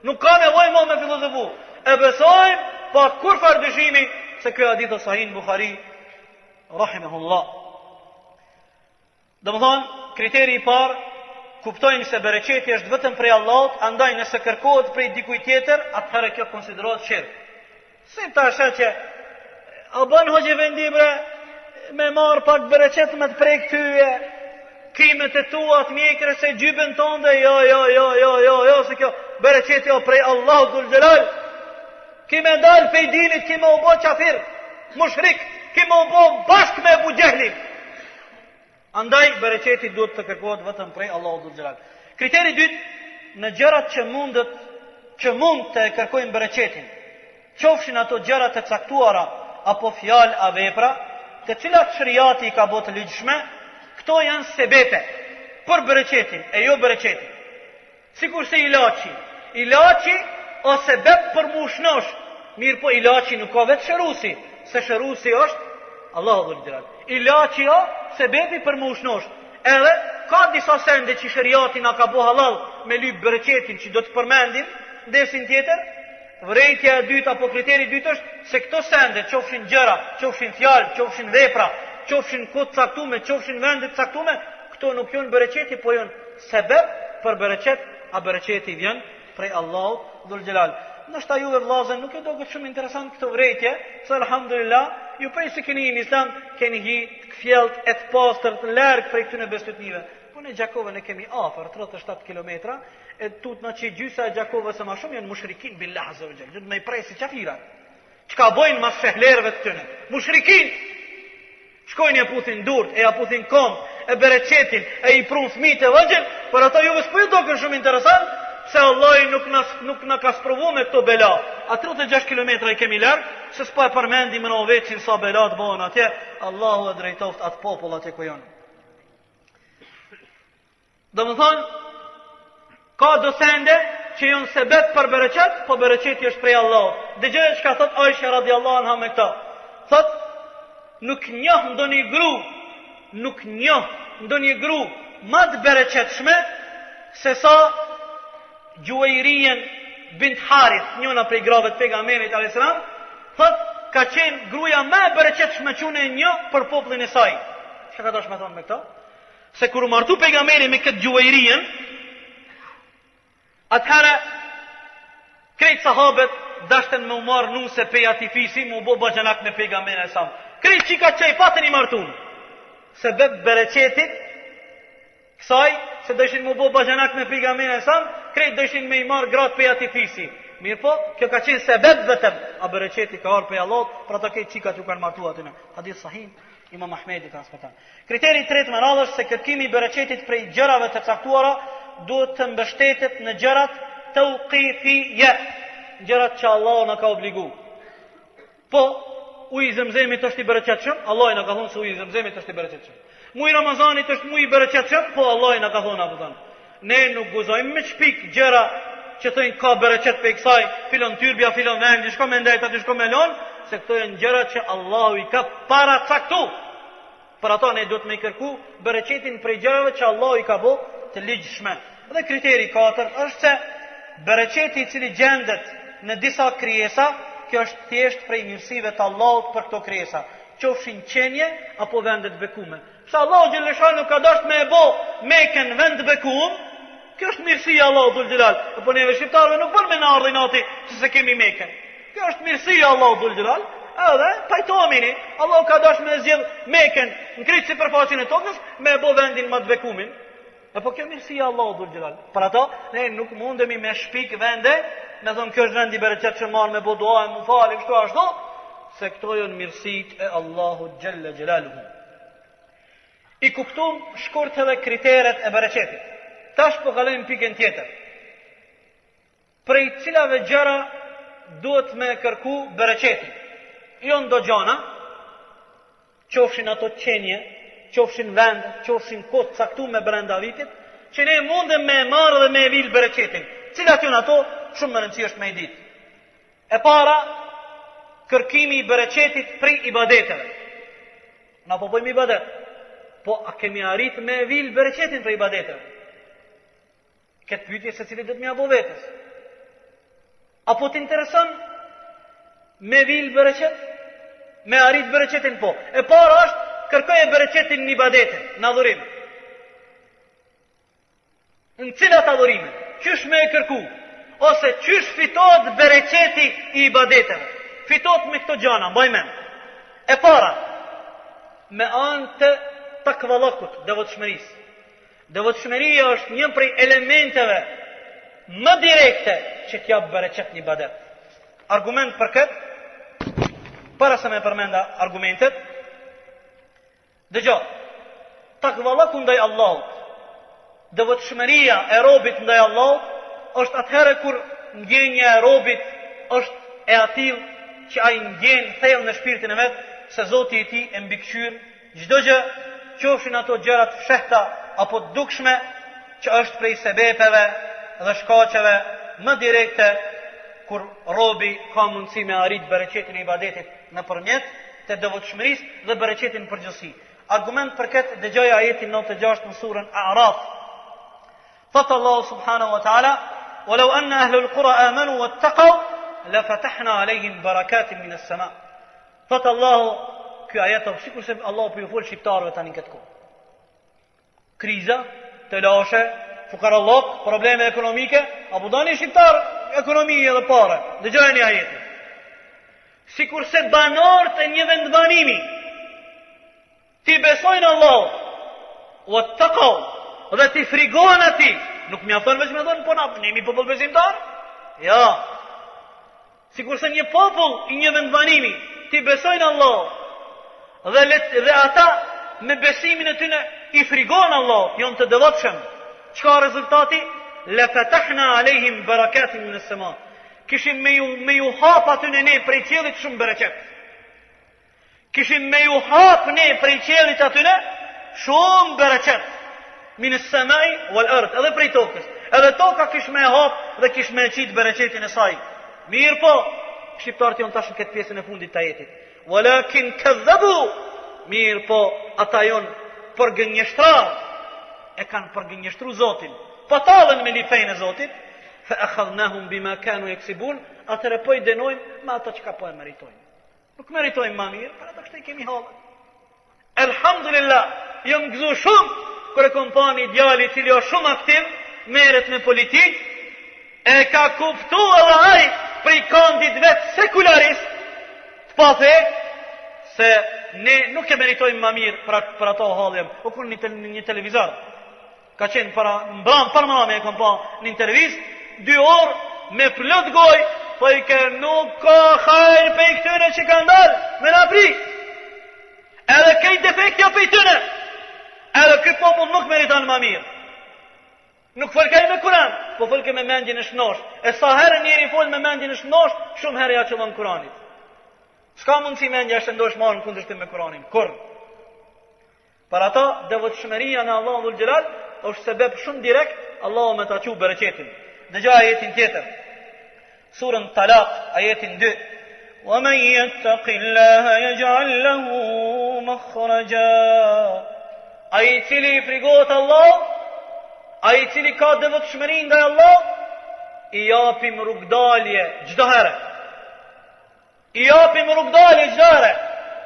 Nuk ka nevojë më me filozofu. E besojmë pa kur farë dyshimi se kjo hadith është sahih Buhari rahimahullah. Domethënë, kriteri i parë, kuptojmë se bereqeti është vetëm prej Allahut, andaj nëse kërkohet prej dikujt tjetër, atëherë kjo konsiderohet shirk. Si ta është që a bën hoxhë vendi bre me marr pak bereqet me të prej këtyje, kimet e tua të mjekre se gjybën tonë, jo, se kjo bereqeti o prej Allahut dhul xhelal. Kime dal pej dinit, kime u bo qafir, mushrik, kime u bo bashk me Abu Jahlin. Andaj, bereqeti duhet të kërkohet vetëm prej Allahu dhul xhelal. Kriteri dytë, në gjërat që mund të kërkojnë bereqetin, qofshin ato gjërat e caktuara, apo fjalë a vepra, të cilat shariati i ka bërë të ligjshme, këto janë sebete për bereqetin, e jo bereqetin. Sikur se ilaçi o sebeb për mushnosh, mirë po ilaçi nuk ka vetë shërusi, se shërusi është Allahu dhul xhelal. Ilaçi o sebebi për mushnosh. Edhe ka disa sende që shariati na ka bëu halal me lyp bereqetin që do të përmendim dersin tjetër. Vërejtja e dytë apo kriteri i dytë është se këto sende, qofshin gjëra, qofshin fjalë, qofshin vepra, qofshin kohë caktuar, qofshin vende të caktuar, këto nuk janë bereqeti, po janë sebeb për bereqet, a bereqeti vjen prej Allahut dhul xhelal. Ndoshta juve vllazën nuk e do këtë shumë interesant këtë vërejtje, se alhamdulillah, ju prej se keni në Islam, keni hi të kthjellët e të pastër të larg prej këtyre bestytnive. Po në Gjakovën e kemi afër 37 kilometra, e tutna që gjysa e Gjakovës e ma shumë janë mushrikin billah azza wa jall, gjithë me i prej si qafira. Çka bojnë mas shehlerëve të tyre? Mushrikin. Shkojnë e puthin durt, e aputhin kom, e bereqetin, e i prun fëmijët e vëgjël, por ato juve s'po ju dokën shumë interesant, se Allah nuk na ka sprovu me këto bela. A 36 km i kemi larg, se s'po e përmendim në oveçin sa bela të bëhen atje, Allahu e drejtoft atë popull atje ku janë. Domethënë, ka do sende që janë sebeb për bereqet, po bereqeti është prej Allahut. Dëgjoj çka thot Aisha radhiyallahu anha me këtë. Thot, nuk njoh ndonjë gru më të bereqetshme se sa Juwairien bint Harith, njëna prej grave të pejgamberit alayhis salam, thot ka qenë gruaja më e bereqetshme që unë e njoh për popullin e saj. Çka ka dashur me thonë me këtë? Se kur u martu pejgamberi me këtë Juwairien, atëherë krejt sahabët dashten me u marrë nuse pe ati fisi, mu bo bajanak me pejgamberin e sam. Krejt qika që i patën i martun, se beb bereqetit kësaj, se dëshin mu bo bajanak me pejgamberin e sam, krejt dëshin me i marrë gratë pe ati fisi. Mirë po, kjo ka qenë sebeb vetëm, a bereqeti ka arë pe Allah, pra ta kejt qika që kanë martu atyne. Hadith sahih, Imam Ahmedi transmeton. Kriteri i tretë më radh është se kërkimi i bereqetit prej gjërave të caktuara duhet të mbështetet në gjërat tauqifiyye, gjërat që Allahu na ka obligu. Po, uji i Zemzemit është i bereqetshëm, Allahu na ka thënë se uji i Zemzemit është i bereqetshëm. Muji i Ramazanit është muji i bereqetshëm, po Allahu na ka thënë apo thënë. Ne nuk guzojmë me shpik gjëra që thënë ka bereqet pe kësaj, filon tyrbja, filon vendi, shko me ndajt aty, shko me lon, se këto janë gjëra që Allahu i ka paracaktu. Për ato ne duhet me i kërku bereqetin prej gjërave që Allahu i ka bë të ligjshme. Dhe kriteri 4 është se bereqeti i cili gjendet në disa krijesa, kjo është thjesht prej mirësive të Allahut për këto krijesa, qofshin qenje apo vende të bekume. Se Allahu xhaleshanu ka dashur me e bë Mekën vend të bekuar, kjo është mirësia e Allahut dhul xhelal. Po neve shqiptarëve nuk bën me na ardhin nati se kemi Mekën. Kjo është mirësia e Allahut dhul xhelal. Edhe pajtohemi, Allahu ka dashur me zgjedh Mekën në krejt sipërfaqen e tokës me e bë vendin më të bekumin. Apo kjo mirësia e Allahut dhul xhelal. Për ato ne nuk mundemi me shpik vende, me thonë kjo është vendi bereqetshëm marr me bë dua, më falë kështu ashtu, se këto janë mirësitë e Allahut xhalla xhelaluhu. I kuptum shkurt edhe kriteret e bereqetit. Tash po kalojmë pikën tjetër. Prej cilave gjëra duhet me kërku bereqetin? Jo ndo gjana, qofshin ato qenje, qofshin vend, qofshin kohë caktuar me brenda vitit, që ne mundem me marrë dhe me vil bereqetin. Cilat janë ato? Shumë më rëndësishme me i ditë. E para, kërkimi i bereqetit prej ibadeteve. Na po bëjmë ibadet, po a kemi arrit me vil bereqetin prej ibadeteve? Këtë pyetje se cili do të më apo vetës. Apo të intereson me vil bereqet? Me arrit bereqetin po. E para është kërkoje bereqetin në ibadete, në adhurim. Në cilat adhurime? Qysh me e kërku? Ose qysh fitot bereqeti i ibadeteve? Fitot me këto gjana, mbajmen. E para, me anë të takvallakut, devotshmërisë. Devotshmëria është një prej elementeve më direkte që t'jap bereqet një ibadet. Argument për këtë, para se me përmenda argumentet, dëgjoj, takvallaku ndaj Allahut, devotshmëria e robit ndaj Allahut, është atëherë kur ndjenja e robit është e atill që ai ndjen thellë në shpirtin e vet se Zoti i tij e mbikëqyr çdo gjë, qofshin ato gjërat fshehta apo të dukshme, që është prej sebepeve dhe shkaqeve më direkte kur robi ka mundësi me arrit bereqetin e ibadetit nëpërmjet të devotshmërisë dhe bereqetin përgjithësi. Argument për këtë dëgjoj ajetin 96 në surën A'raf. Thot Allahu subhanahu wa ta'ala: "Walau anna ahlul qura amanu wattaqaw la fatahna alayhim barakatin min as-sama." Thot Allahu, ky ajet është sikur se Allahu po ju fol shqiptarëve tani këtë kohë. Kriza, të lashe, fukarallok, probleme ekonomike, apo dani shqiptar ekonomi edhe pare. Dëgjojeni ajetin. Sikur se banorët e një vendbanimi ti besojnë Allah, o të taqaw, dhe ti frigohen ati, nuk mjafton veç me thonë, po na jemi popull besimtar? Ja. Sikur se një popull i një vendbanimi ti besojnë Allah, dhe ata me besimin e tyne i frigohen Allah, jonë të devotshëm. Çka rezultati? La fatahna alehim barakatin min as-sama. Kishim me ju hap aty në ne prej qiellit shumë bereqet. Kishim me ju hap ne prej qiellit aty në shumë bereqet. Min as-samai wal ard, edhe prej tokës. Edhe toka kish me hap dhe kish me qit bereqetin e saj. Mirë po, shqiptarët janë tash në këtë pjesën e fundit të ajetit. Walakin kadhabu. Mirë po, ata janë përgënjeshtrar. E kanë përgënjeshtru Zotin. Patallën me lifejnë e Zotit. Fa akhadhnahum bima kanu yaksibun, atëre po I denojmë me ata që ka po e meritojnë. Nuk meritojmë ma mirë, për ata kështë I kemi halë. Elhamdulillah, jam gëzu shumë, kër e kompani djali cili o shumë aktiv, meret me politik, e ka kuptu edhe aj prej kandit vetë sekularist, të pathe, se ne nuk e meritojmë ma mirë për ato halëm. O kur një televizor, ka qenë mbram parmame e kom pa një intervjist, 2 orë me plot goj, po I ke nuk ka hajrë pe I këtyre që ka ndalë, me në apri. Edhe kejt defektja pe I tyre. Edhe këtë popull nuk meriton ma mirë. Nuk folkaj me Kur'an, po folke me mendjen e shnosh. E sa herë njeri fol me mendjen e shnosh, shumë herë ja qëllon Kur'anit. S'ka mundësi mendja shëndosh marën kundërshtim me Kur'anin. Kur? Për ata, devotshmëria në Allahu dhul Gjelal është sebeb shumë direkt, Allahu me ta qu bereqetin. Dëgjoj ajetin tjetër. Surën Talaq, ajetin 2. وَمَنْ يَتَّقِ اللَّهَ يَجْعَلْ لَهُ مَخْرَجًا. Ai cili I frigohet Allah, ai cili ka devotshmëri ndaj Allah, I japim rrugdalje çdo herë. I japim rrugdalje çdo herë.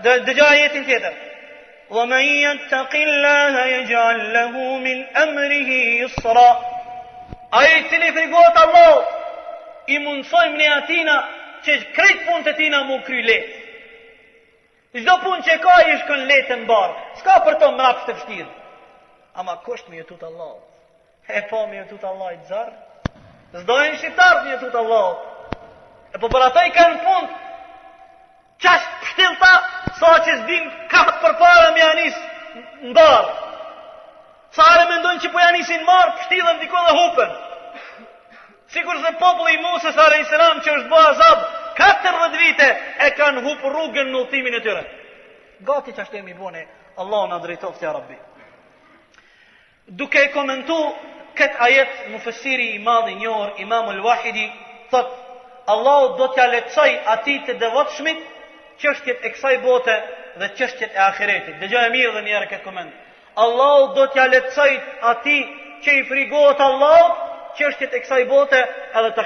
Dëgjoj ajetin tjetër. وَمَنْ يَتَّقِ اللَّهَ يَجْعَلْ لَهُ مِنْ أَمْرِهِ يُسْرًا. Ai cili frigohet Allah, I mundsojmë ne atina që krejt punët e tina mu kry letë. Çdo punë që ka I shkon letë në barë. S'ka për to mrapsht të vështirë. Ama kusht me jetut Allah. E po me jetut Allah I të zarë. Zdojnë shqiptarët me jetut Allah. E po për ata I kanë punë qash pështilta sa që s'bim katë për para me janis në barë. Sa are mendojnë që po janisin marë, pështilën diko dhe hupen. Sikur se populli I Musës a.s. që është bo azab 14 vite e kanë hup rrugën në udhtimin e tyre. Gati që ashtë e mi bone, Allah në drejtoft ja Rabbi. Duke komentu këtë ajet mufessiri I madhi njohër Imam al-Wahidi, thot, Allah do t'ja letësaj ati të devotshmit çështjet e kësaj bote dhe çështjet e ahiretit. Dëgjoj e mirë dhe njerë këtë koment. Allah do t'ja letësaj ati që I frigohet Allah çështjet e kësaj bote edhe të